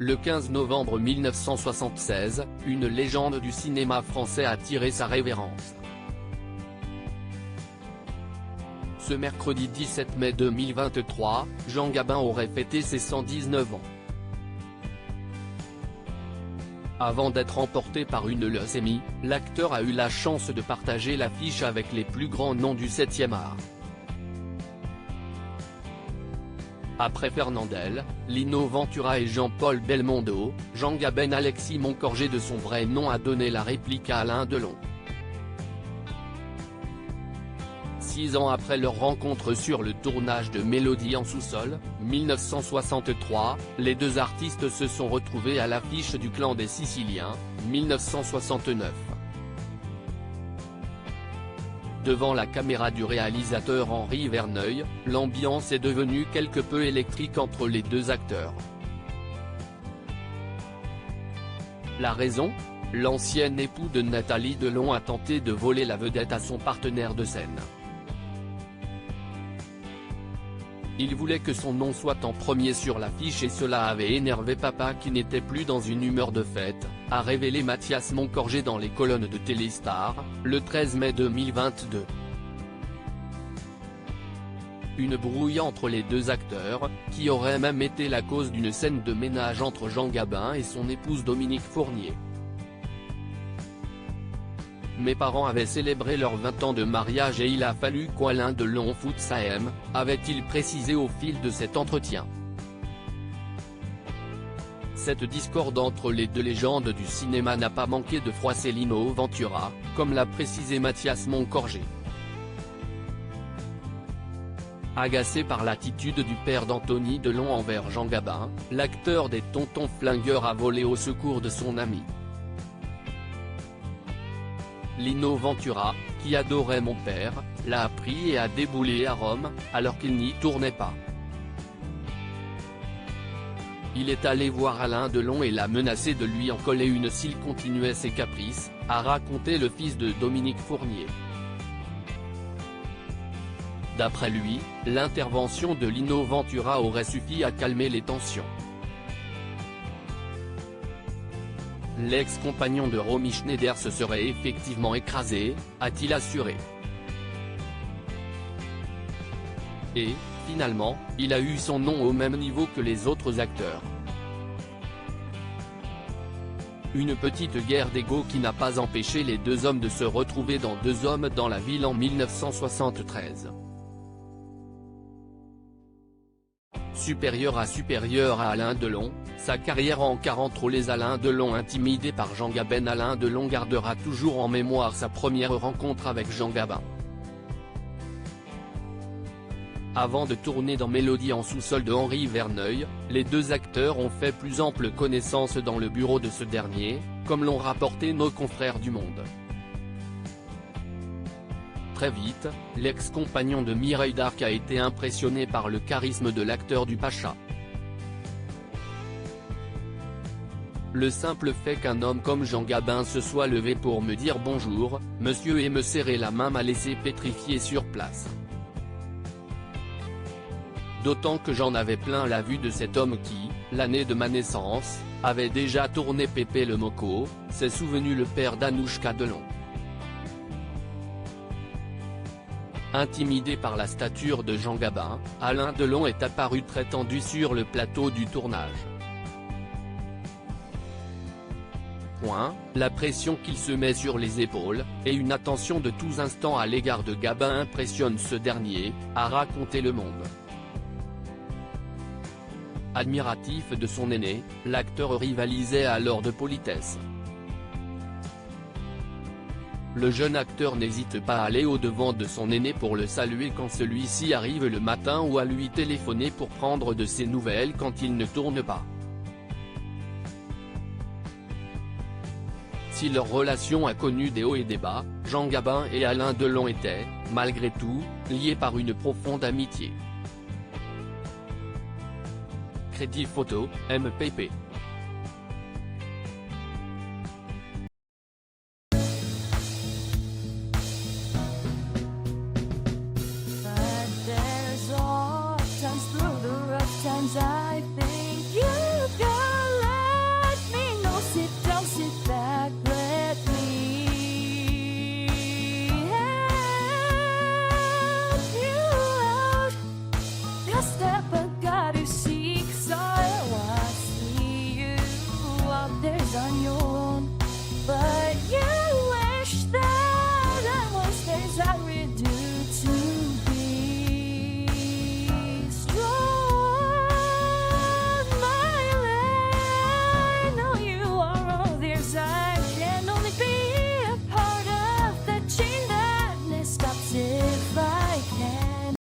Le 15 novembre 1976, une légende du cinéma français a tiré sa révérence. Ce mercredi 17 mai 2023, Jean Gabin aurait fêté ses 119 ans. Avant d'être emporté par une leucémie, l'acteur a eu la chance de partager l'affiche avec les plus grands noms du 7e art. Après Fernandel, Lino Ventura et Jean-Paul Belmondo, Jean Gabin Alexis Moncorgé de son vrai nom a donné la réplique à Alain Delon. 6 ans après leur rencontre sur le tournage de Mélodie en sous-sol, 1963, les deux artistes se sont retrouvés à l'affiche du Clan des Siciliens, 1969. Devant la caméra du réalisateur Henri Verneuil, l'ambiance est devenue quelque peu électrique entre les deux acteurs. La raison ? L'ancien époux de Nathalie Delon a tenté de voler la vedette à son partenaire de scène. Il voulait que son nom soit en premier sur l'affiche et cela avait énervé papa qui n'était plus dans une humeur de fête, a révélé Mathias Moncorgé dans les colonnes de Téléstar, le 13 mai 2022. Une brouille entre les deux acteurs, qui aurait même été la cause d'une scène de ménage entre Jean Gabin et son épouse Dominique Fournier. Mes parents avaient célébré leurs 20 ans de mariage et il a fallu qu'Alain Delon foute sa haine, avait-il précisé au fil de cet entretien. Cette discorde entre les deux légendes du cinéma n'a pas manqué de froisser Lino Ventura, comme l'a précisé Mathias Moncorgé. Agacé par l'attitude du père d'Anthony Delon envers Jean Gabin, l'acteur des Tontons Flingueurs a volé au secours de son ami. Lino Ventura, qui adorait mon père, l'a appris et a déboulé à Rome, alors qu'il n'y tournait pas. Il est allé voir Alain Delon et l'a menacé de lui en coller une s'il continuait ses caprices, a raconté le fils de Dominique Fournier. D'après lui, l'intervention de Lino Ventura aurait suffi à calmer les tensions. L'ex-compagnon de Romy Schneider se serait effectivement écrasé, a-t-il assuré. Et, finalement, il a eu son nom au même niveau que les autres acteurs. Une petite guerre d'ego qui n'a pas empêché les deux hommes de se retrouver dans Deux hommes dans la ville en 1973. Supérieur à Alain Delon, sa carrière en 40 rôles les Alain Delon intimidé par Jean Gabin. Alain Delon gardera toujours en mémoire sa première rencontre avec Jean Gabin. Avant de tourner dans Mélodie en sous-sol de Henri Verneuil, les deux acteurs ont fait plus ample connaissance dans le bureau de ce dernier, comme l'ont rapporté nos confrères du Monde. Très vite, l'ex-compagnon de Mireille Darc a été impressionné par le charisme de l'acteur du Pacha. Le simple fait qu'un homme comme Jean Gabin se soit levé pour me dire bonjour, monsieur et me serrer la main m'a laissé pétrifié sur place. D'autant que j'en avais plein la vue de cet homme qui, l'année de ma naissance, avait déjà tourné Pépé le Moco, s'est souvenu le père d'Anouchka Delon. Intimidé par la stature de Jean Gabin, Alain Delon est apparu très tendu sur le plateau du tournage. La pression qu'il se met sur les épaules, et une attention de tous instants à l'égard de Gabin impressionnent ce dernier, a raconté Le Monde. Admiratif de son aîné, l'acteur rivalisait alors de politesse. Le jeune acteur n'hésite pas à aller au-devant de son aîné pour le saluer quand celui-ci arrive le matin ou à lui téléphoner pour prendre de ses nouvelles quand il ne tourne pas. Si leur relation a connu des hauts et des bas, Jean Gabin et Alain Delon étaient, malgré tout, liés par une profonde amitié. Crédit photo, MPP.